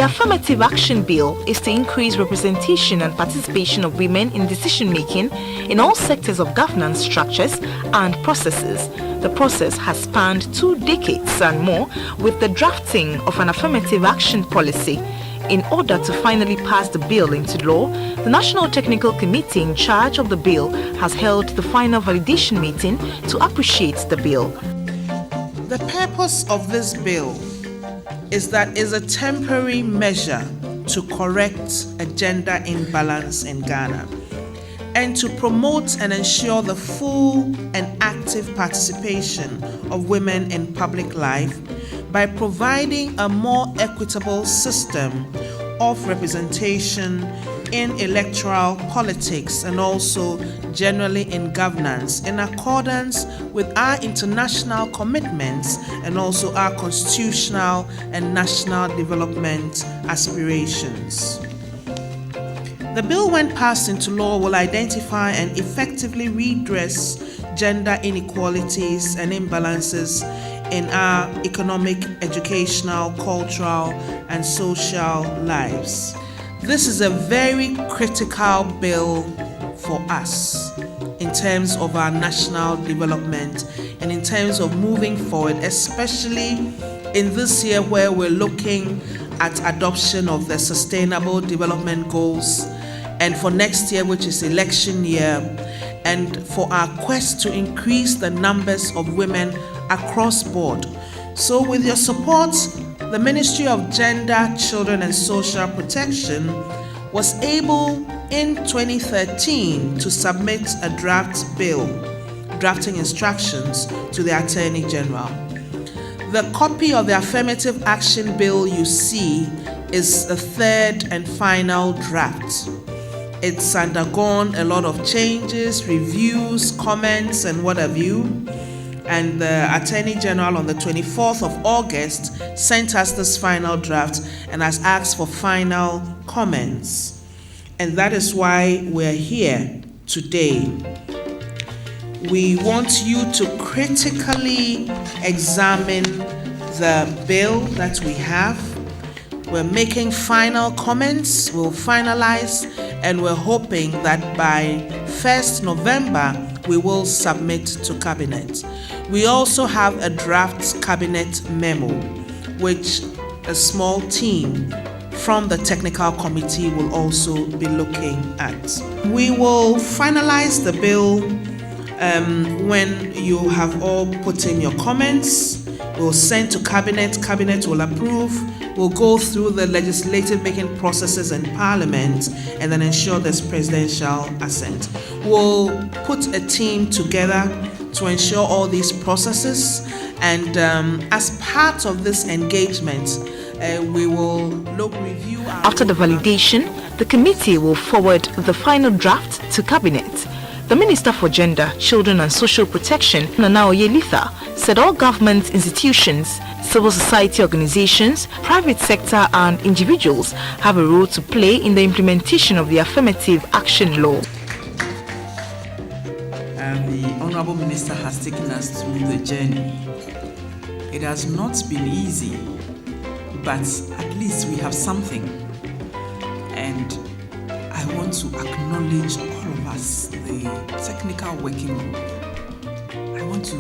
The Affirmative Action Bill is to increase representation and participation of women in decision-making in all sectors of governance structures and processes. The process has spanned 2 decades and more, with the drafting of an affirmative action policy. In order to finally pass the bill into law, the National Technical Committee in charge of the bill has held the final validation meeting to appreciate the bill. The purpose of this bill is a temporary measure to correct a gender imbalance in Ghana and to promote and ensure the full and active participation of women in public life by providing a more equitable system of representation in electoral politics and also generally in governance, in accordance with our international commitments and also our constitutional and national development aspirations. The bill, when passed into law, will identify and effectively redress gender inequalities and imbalances in our economic, educational, cultural, and social lives. This is a very critical bill for us in terms of our national development and in terms of moving forward, especially in this year where we're looking at adoption of the Sustainable Development Goals, and for next year, which is election year, and for our quest to increase the numbers of women across board. So with your support, the Ministry of Gender, Children and Social Protection was able in 2013 to submit a draft bill, drafting instructions to the Attorney General. The copy of the Affirmative Action Bill you see is the 3rd and final draft. It's undergone a lot of changes, reviews, comments, and what have you. And the Attorney General on the 24th of August sent us this final draft and has asked for final comments. And that is why we're here today. We want you to critically examine the bill that we have. We're making final comments, we'll finalize, and we're hoping that by 1st November, we will submit to Cabinet. We also have a draft Cabinet memo, which a small team from the technical committee will also be looking at. We will finalize the bill when you have all put in your comments. We'll send to Cabinet, Cabinet will approve, we'll go through the legislative making processes in Parliament and then ensure there's presidential assent. We'll put a team together to ensure all these processes, and as part of this engagement, we will review. After the validation, the committee will forward the final draft to Cabinet. The Minister for Gender, Children and Social Protection, Nana Oyelitha, said all government institutions, civil society organizations, private sector and individuals have a role to play in the implementation of the Affirmative Action Law. The Honorable Minister has taken us through the journey. It has not been easy, but at least we have something. And I want to acknowledge all of us, the technical working group. I want to,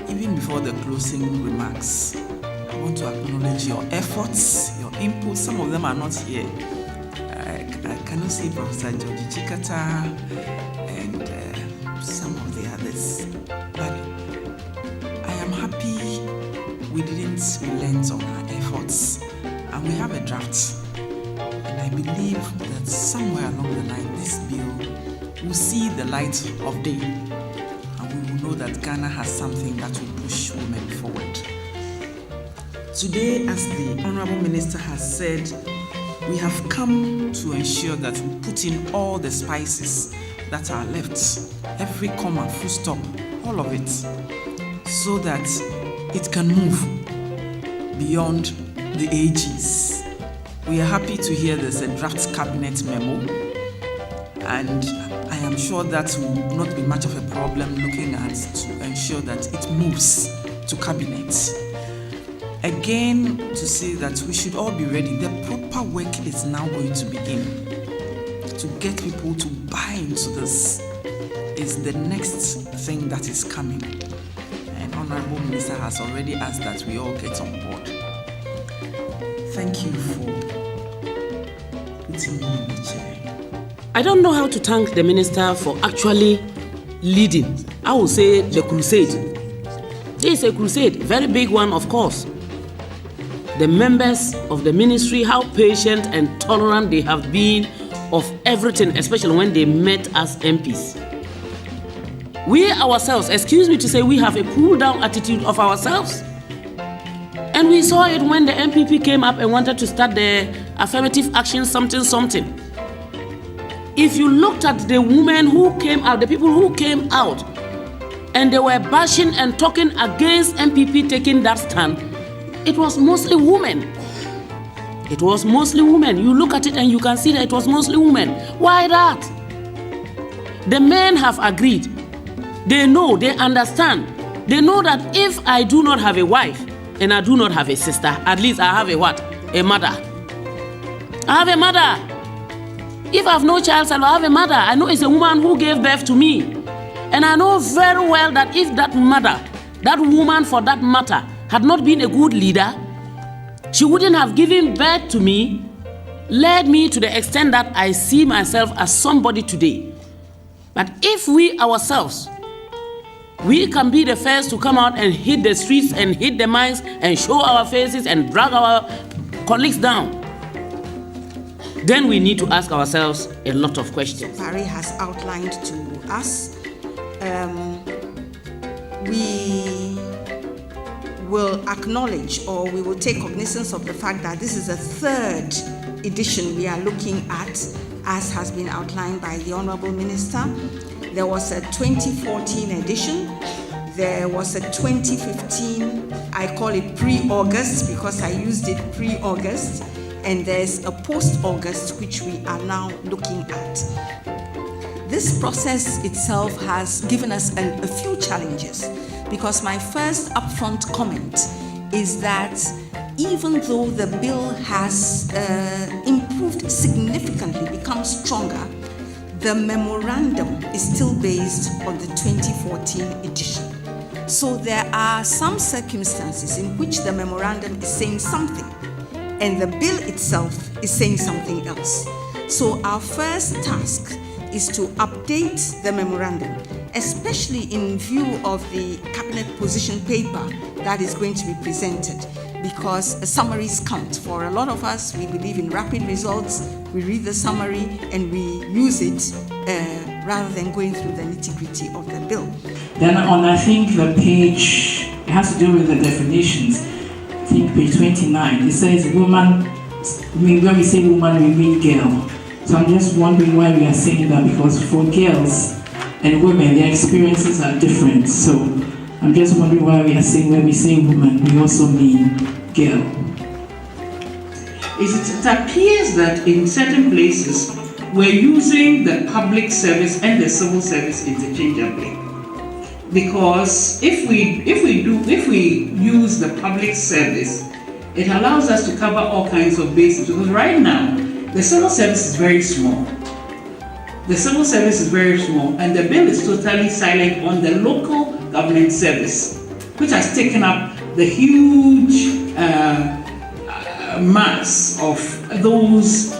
even before the closing remarks, I want to acknowledge your efforts, your input. Some of them are not here. I cannot see Professor Georgie Chikata and some of the others. But I am happy we didn't relent on our efforts, and we have a draft. And I believe that somewhere along the line, this bill will see the light of day, and we will know that Ghana has something that will push women forward. Today, as the Honorable Minister has said, we have come to ensure that we put in all the spices that are left, every comma, full stop, all of it, so that it can move beyond the ages. We are happy to hear there's a draft cabinet memo, and I am sure that will not be much of a problem looking at to ensure that it moves to cabinet. again to say that we should all be ready. The proper work is now going to begin. To get people to buy into this is the next thing that is coming. And Honorable Minister has already asked that we all get on board. Thank you for putting me in the chair. I don't know how to thank the minister for actually leading, I would say, the crusade. This is a crusade, very big one, of course. The members of the ministry, how patient and tolerant they have been of everything, especially when they met as MPs. We ourselves, excuse me to say, we have a cool down attitude of ourselves. And we saw it when the MPP came up and wanted to start the affirmative action something. If you looked at the women who came out, the people who came out, and they were bashing and talking against MPP taking that stand, it was mostly women. It was mostly women. You look at it and you can see that it was mostly women. Why that? The men have agreed. They know, they understand. They know that if I do not have a wife and I do not have a sister, at least I have a what? A mother. I have a mother. If I have no child, I have a mother. I know it's a woman who gave birth to me. And I know very well that if that mother, that woman for that matter, had not been a good leader, she wouldn't have given birth to me, led me to the extent that I see myself as somebody today. But if we ourselves, we can be the first to come out and hit the streets and hit the mics and show our faces and drag our colleagues down, then we need to ask ourselves a lot of questions. Barry has outlined to us. We will acknowledge, or we will take cognizance of the fact that this is a third edition we are looking at, as has been outlined by the Honorable Minister. There was a 2014 edition. There was a 2015, I call it pre-August because I used it pre-August. And there's a post-August, which we are now looking at. This process itself has given us a few challenges, because my first upfront comment is that even though the bill has improved significantly, become stronger, the memorandum is still based on the 2014 edition. So there are some circumstances in which the memorandum is saying something, and the bill itself is saying something else. So our first task is to update the memorandum, especially in view of the cabinet position paper that is going to be presented, because summaries count. For a lot of us, we believe in rapid results. We read the summary and we use it rather than going through the nitty-gritty of the bill. Then on, I think the page, it has to do with the definitions. I think page 29, it says woman, when we say woman, we mean girl. So I'm just wondering why we are saying that, because for girls and women, their experiences are different. So I'm just wondering why we are saying, when we say woman, we also mean girl. It appears that in certain places, we're using the public service and the civil service interchangeably. Because if we use the public service, it allows us to cover all kinds of bases. Because right now, the civil service is very small. The civil service is very small, and the bill is totally silent on the local government service, which has taken up the huge mass of those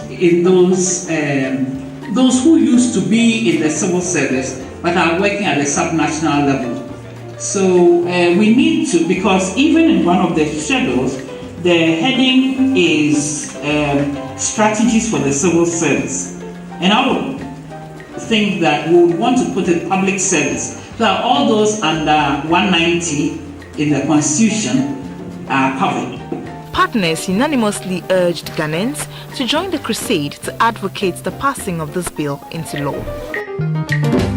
who used to be in the civil service but are working at the subnational level. So we need to, because even in one of the schedules, the heading is strategies for the civil service. And I would think that we would want to put it public service, so that all those under 190 in the Constitution are covered. Partners unanimously urged Ghanaians to join the crusade to advocate the passing of this bill into law.